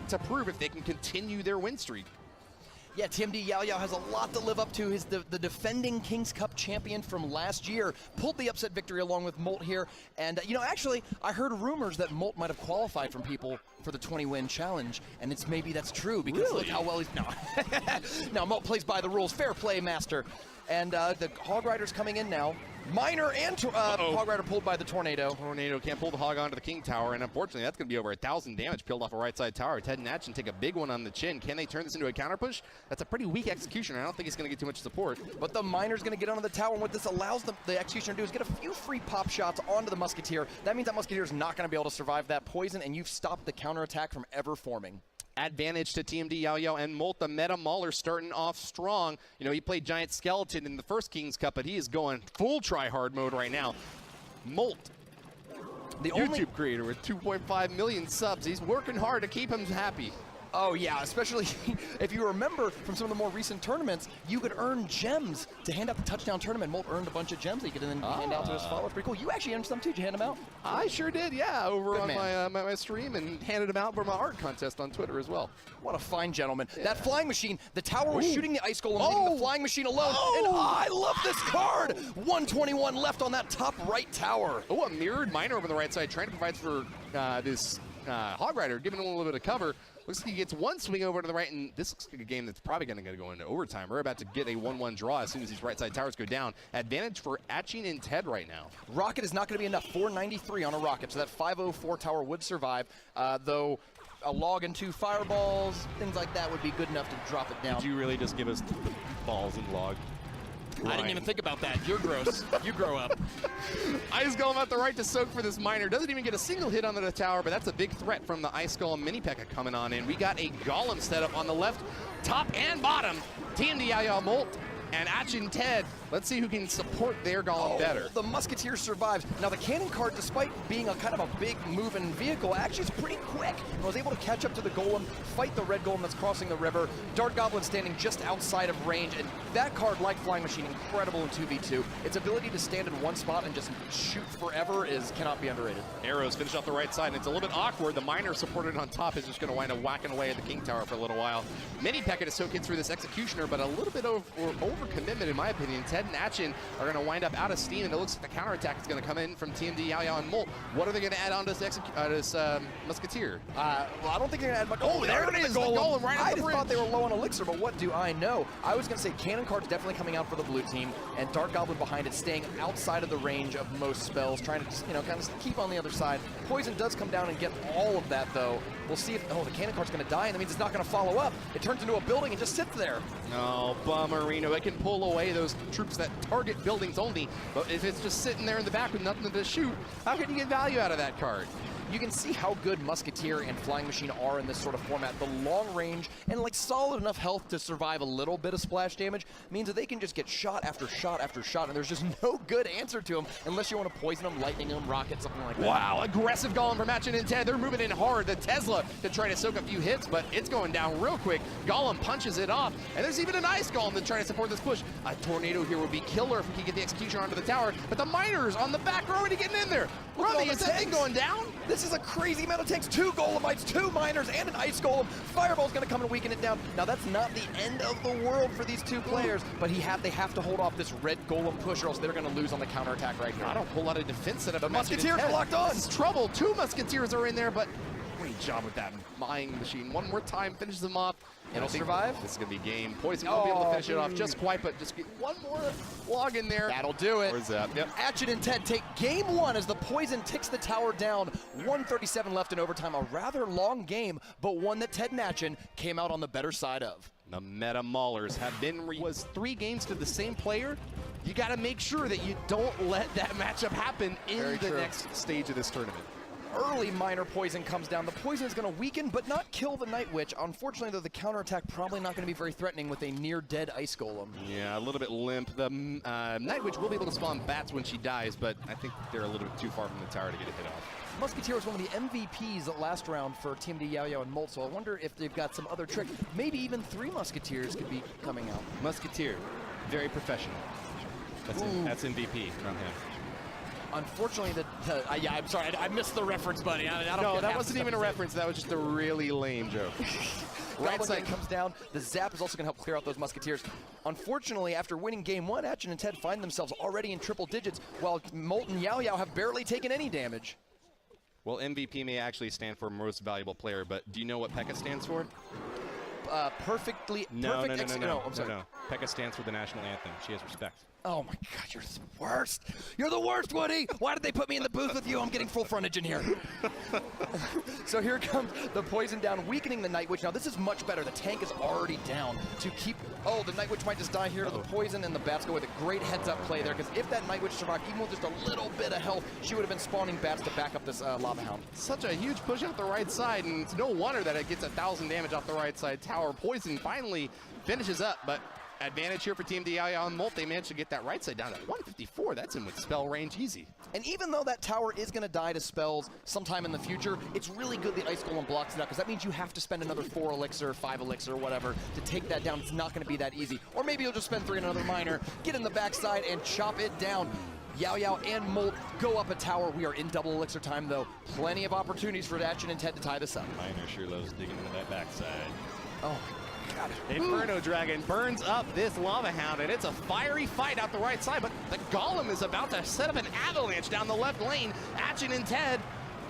to prove if they can continue their win streak. Yeah, TMD Yaoyao has a lot to live up to. He's the defending King's Cup champion from last year. Pulled the upset victory along with Molt here. And, you know, actually, I heard rumors that Molt might have qualified from people for the 20-win challenge. And maybe that's true because look how well he's... No. No, Molt plays by the rules. Fair play, master. And the Hog Rider's coming in now. Miner and Hog Rider pulled by the Tornado. Tornado can't pull the Hog onto the King Tower, and unfortunately that's going to be over 1,000 damage peeled off a right side tower. Ted and Atchiin take a big one on the chin. Can they turn this into a counter push? That's a pretty weak executioner. I don't think he's going to get too much support. But the Miner's going to get onto the tower, and what this allows the executioner to do is get a few free pop shots onto the Musketeer. That means that Musketeer is not going to be able to survive that poison, and you've stopped the counterattack from ever forming. Advantage to TMD Yaoyao and Molt. The meta Mauler starting off strong. You know, he played Giant Skeleton in the first King's Cup, but he is going full try-hard mode right now. Molt, the YouTube creator with 2.5 million subs. He's working hard to keep him happy. Oh yeah, especially if you remember from some of the more recent tournaments, you could earn gems to hand out the touchdown tournament. Molt earned a bunch of gems that he could then hand out to his followers. Pretty cool. You actually earned some too. Did you hand them out? I sure did, yeah, over on my stream, and handed them out for my art contest on Twitter as well. What a fine gentleman. Yeah. That flying machine, the tower was shooting the ice golem, leaving the flying machine alone. And I love this card. 121 left on that top right tower. Oh, a mirrored Miner over the right side, trying to provide for this Hog Rider, giving him a little bit of cover. Looks like he gets one swing over to the right, and this looks like a game that's probably going to go into overtime. We're about to get a 1-1 draw as soon as these right side towers go down. Advantage for Atchiin and Ted right now. Rocket is not going to be enough. 493 on a Rocket, so that 504 tower would survive, though a log and 2 fireballs, things like that would be good enough to drop it down. Did you really just give us balls and log? I didn't even think about that. You're gross. You grow up. Ice Golem at the right to soak for this Miner. Doesn't even get a single hit onto the tower, but that's a big threat from the Ice Golem Mini P.E.K.K.A. coming on in. We got a Golem setup on the left, top and bottom. TMD Yaoyao Molt and Atchiin Ted. Let's see who can support their Golem better. The Musketeer survives. Now the cannon cart, despite being a kind of a big moving vehicle, actually is pretty quick. And was able to catch up to the Golem, fight the red Golem that's crossing the river. Dart Goblin standing just outside of range, and that card, like Flying Machine, incredible in 2v2. Its ability to stand in one spot and just shoot forever cannot be underrated. Arrows finish off the right side, and it's a little bit awkward. The Miner supported on top is just going to wind up whacking away at the King Tower for a little while. Mini P.E.K.K.A. to soak in through this Executioner, but a little bit overcommitment in my opinion. Ted and Atchiin are going to wind up out of steam, and it looks like the counterattack is going to come in from TMD Yaoyao and Molt. What are they going to add on to this Musketeer? Well, I don't think they're going to add much. Oh, there it is, the Golem right I on the just thought they were low on elixir, but what do I know? I was going to say Cannon Card's definitely coming out for the blue team, and Dark Goblin behind it, staying outside of the range of most spells, trying to just, kind of keep on the other side. Poison does come down and get all of that, though. We'll see if, the Cannon Card's going to die, and that means it's not going to follow up. It turns into a building and just sits there. No, bummerino. It can pull away those troops that target buildings only, but if it's just sitting there in the back with nothing to shoot, how can you get value out of that card? You can see how good Musketeer and Flying Machine are in this sort of format. The long range and solid enough health to survive a little bit of splash damage means that they can just get shot after shot after shot, and there's just no good answer to them unless you want to poison them, lightning them, rocket, something like that. Wow, aggressive Golem from Atchiin and Ted. They're moving in hard. The Tesla to try to soak a few hits, but it's going down real quick. Golem punches it off, and there's even an Ice Golem to try to support this push. A Tornado here would be killer if we could get the Executioner onto the tower, but the Miners on the back row already getting in there. Rummy, is that thing going down? This is a crazy amount of tanks. 2 Golemites, 2 Miners, and an Ice Golem. Fireball's going to come and weaken it down. Now, that's not the end of the world for these 2 players, but they have to hold off this red Golem push, or else they're going to lose on the counterattack right here. Not a whole lot of defense setup. The Musketeers are locked on. This is trouble. 2 Musketeers are in there, but great job with that flying machine. One more time, finishes them off. It'll survive. This is going to be game. Poison won't be able to finish it off just quite, but just get one more log in there. That'll do it. Or Zap. Yep. Atchiin and Ted take game 1 as the Poison ticks the tower down. 1:37 left in overtime. A rather long game, but one that Ted and Atchiin came out on the better side of. The Meta Maulers have been was 3 games to the same player. You got to make sure that you don't let that matchup happen in the next stage of this tournament. Early Miner Poison comes down. The Poison is going to weaken, but not kill the Night Witch. Unfortunately, though, the counterattack probably not going to be very threatening with a near-dead Ice Golem. Yeah, a little bit limp. The Night Witch will be able to spawn bats when she dies, but I think they're a little bit too far from the tower to get a hit off. Musketeer was one of the MVPs last round for TMD Yaoyao and Molt, so I wonder if they've got some other trick. Maybe even 3 Musketeers could be coming out. Musketeer, very professional. That's MVP from him. Unfortunately, yeah, I'm sorry, I missed the reference, buddy. I don't No, get that half wasn't the even a stuff. reference. That was just a really lame joke. Right side comes down. The zap is also going to help clear out those Musketeers. Unfortunately, after winning game 1, Atchiin and Ted find themselves already in triple digits, while Molt and Yaoyao have barely taken any damage. Well, MVP may actually stand for most valuable player, but do you know what P.E.K.K.A stands for? Perfectly. No. I'm sorry. No. P.E.K.K.A stands for the national anthem. She has respect. Oh my God, you're the worst. You're the worst, Woody. Why did they put me in the booth with you? I'm getting full frontage in here. So here comes the poison down, weakening the Night Witch. Now this is much better. The tank is already down to keep. Oh, the Night Witch might just die here to the poison, and the bats go with a great heads-up play there. Because if that Night Witch survived, even with just a little bit of health, she would have been spawning bats to back up this Lava Hound. Such a huge push out the right side, and it's no wonder that it gets 1,000 damage off the right side tower. Poison finally finishes up, but advantage here for TMD Yaoyao Molt. They managed to get that right side down to 154. That's in with spell range easy. And even though that tower is going to die to spells sometime in the future, it's really good the Ice Golem blocks it out, because that means you have to spend another 4 elixir, 5 elixir, whatever, to take that down. It's not going to be that easy. Or maybe you'll just spend 3 on another miner, get in the backside, and chop it down. Yaoyao and Molt go up a tower. We are in double elixir time, though. Plenty of opportunities for Atchiin and Ted to tie this up. Miner sure loves digging into that backside. Oh, God. Inferno Dragon burns up this Lava Hound, and it's a fiery fight out the right side, but the Golem is about to set up an avalanche down the left lane. Atchiin and Ted,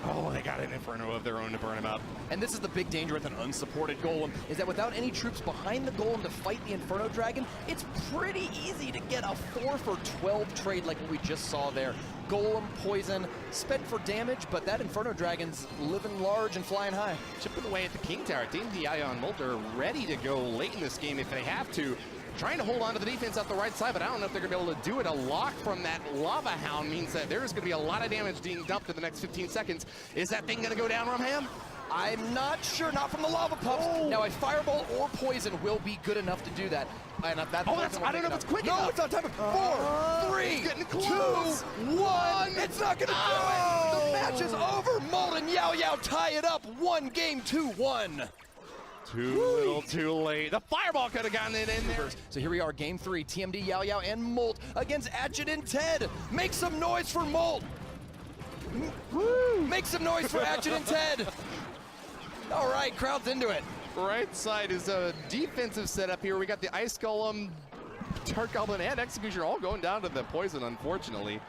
oh, they got an Inferno of their own to burn him up. And this is the big danger with an unsupported Golem, is that without any troops behind the Golem to fight the Inferno Dragon, it's pretty easy to get a 4 for 12 trade like what we just saw there. Golem, poison, spent for damage, but that Inferno Dragon's living large and flying high. Chipping away at the King Tower. TMD Yaoyao Molt are ready to go late in this game if they have to. Trying to hold on to the defense out the right side, but I don't know if they're going to be able to do it. A lock from that Lava Hound means that there's going to be a lot of damage being dumped in the next 15 seconds. Is that thing going to go down, Rumham? I'm not sure, not from the Lava Pups. Oh. Now a Fireball or Poison will be good enough to do that. And that I don't know if it's quick enough. No, it's not time. 4, 3, 2, 1. It's not going to do it. The match is over. Molt and Yaoyao tie it up. 1 game, 2-1. Too little, too late. The Fireball could have gotten it in there. So here we are, game 3. TMD Yaoyao and Molt against Atchiin and Ted. Make some noise for Molt. Woo. Make some noise for Atchiin and Ted. All right, crowd's into it. Right side is a defensive setup here. We got the Ice Golem, Dark Goblin, and Executioner all going down to the poison, unfortunately.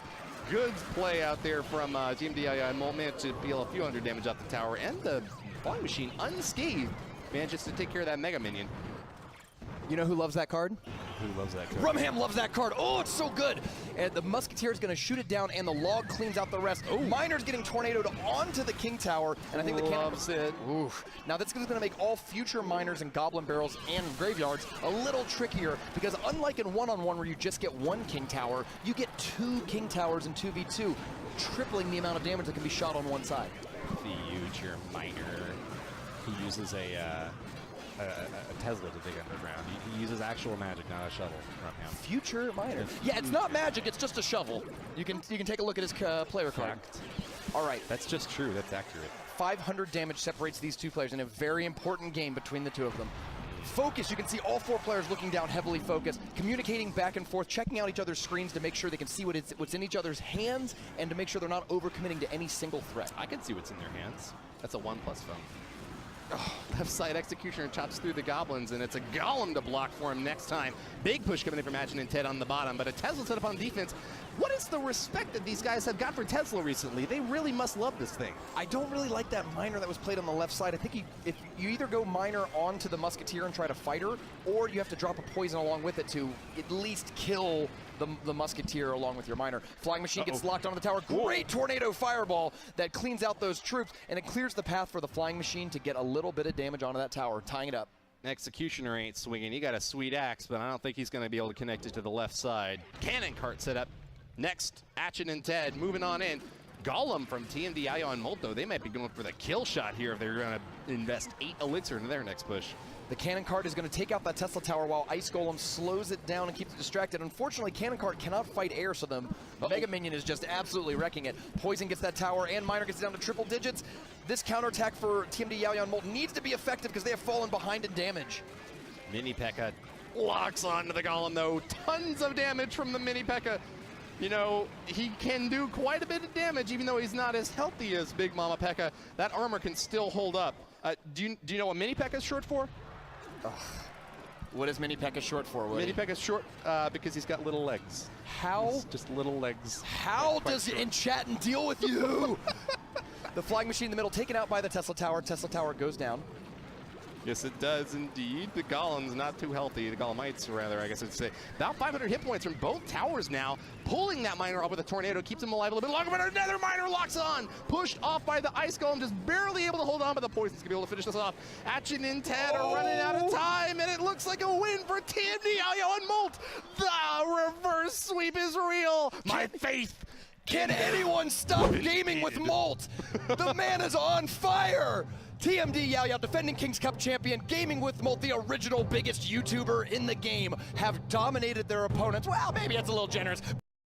Good play out there from TMD Yaoyao Molt. Managed to deal a few hundred damage off the tower, and the Flying Machine unscathed manages to take care of that Mega Minion. You know who loves that card? Who loves that card? Rumham loves that card. Oh, it's so good. And the Musketeer is going to shoot it down, and the log cleans out the rest. Oh, Miner's getting tornadoed onto the King Tower, and I think the loves it. Oof. Now that's going to make all future miners and Goblin Barrels and Graveyards a little trickier, because unlike in one-on-one where you just get 1 King Tower, you get 2 King Towers in 2v2, tripling the amount of damage that can be shot on one side. Future miner. He uses a Tesla to dig underground. He uses actual magic, not a shovel. Future miner. Yeah, it's not magic. It's just a shovel. You can take a look at his player card. All right. That's just true. That's accurate. 500 damage separates these 2 players in a very important game between the 2 of them. Focus. You can see all 4 players looking down, heavily focused, communicating back and forth, checking out each other's screens to make sure they can see what's in each other's hands, and to make sure they're not overcommitting to any single threat. I can see what's in their hands. That's a 1+ phone. Oh, left side Executioner chops through the Goblins, and it's a Golem to block for him next time. Big push coming in from Atchiin and Ted on the bottom, but a Tesla set up on defense. What is the respect that these guys have got for Tesla recently? They really must love this thing. I don't really like that miner that was played on the left side. I think if you either go miner onto the Musketeer and try to fight her, or you have to drop a poison along with it to at least kill the Musketeer along with your miner. Flying Machine gets locked onto the tower. Great tornado fireball that cleans out those troops, and it clears the path for the Flying Machine to get a little bit of damage onto that tower, tying it up. Executioner ain't swinging. He got a sweet axe, but I don't think he's going to be able to connect it to the left side. Cannon cart set up. Next, Atchiin and Ted moving on in. Golem from TMD Yaoyao Molt, though, they might be going for the kill shot here if they're going to invest 8 elixir into their next push. The Cannon Cart is going to take out that Tesla Tower while Ice Golem slows it down and keeps it distracted. Unfortunately, Cannon Cart cannot fight air, so the Mega Minion is just absolutely wrecking it. Poison gets that tower, and Miner gets it down to triple digits. This counterattack for TMD Yaoyao Molt needs to be effective because they have fallen behind in damage. Mini P.E.K.K.A locks onto the Golem, though. Tons of damage from the Mini P.E.K.K.A. You know, he can do quite a bit of damage, even though he's not as healthy as Big Mama P.E.K.K.A. That armor can still hold up. Do you know what Mini P.E.K.K.A. is short for? What is Mini P.E.K.K.A. short for, Woody? Mini P.E.K.K.A. is short because he's got little legs. How? It's just little legs. How does Enchantin deal with you? The flying machine in the middle taken out by the Tesla Tower. Tesla Tower goes down. Yes, it does indeed. The Golem's not too healthy. The Golemites, rather, I guess I'd say. About 500 hit points from both towers now. Pulling that miner up with a tornado keeps him alive a little bit longer, but another miner locks on. Pushed off by the Ice Golem, just barely able to hold on, but the Poison's gonna be able to finish this off. Atchiin and Ted are running out of time, and it looks like a win for TMD Yaoyao Molt. The reverse sweep is real. My faith. Can anyone stop gaming with Molt? The man is on fire! TMD Yaoyao, defending King's Cup champion, gaming with Molt, the original biggest YouTuber in the game, have dominated their opponents. Well, maybe that's a little generous.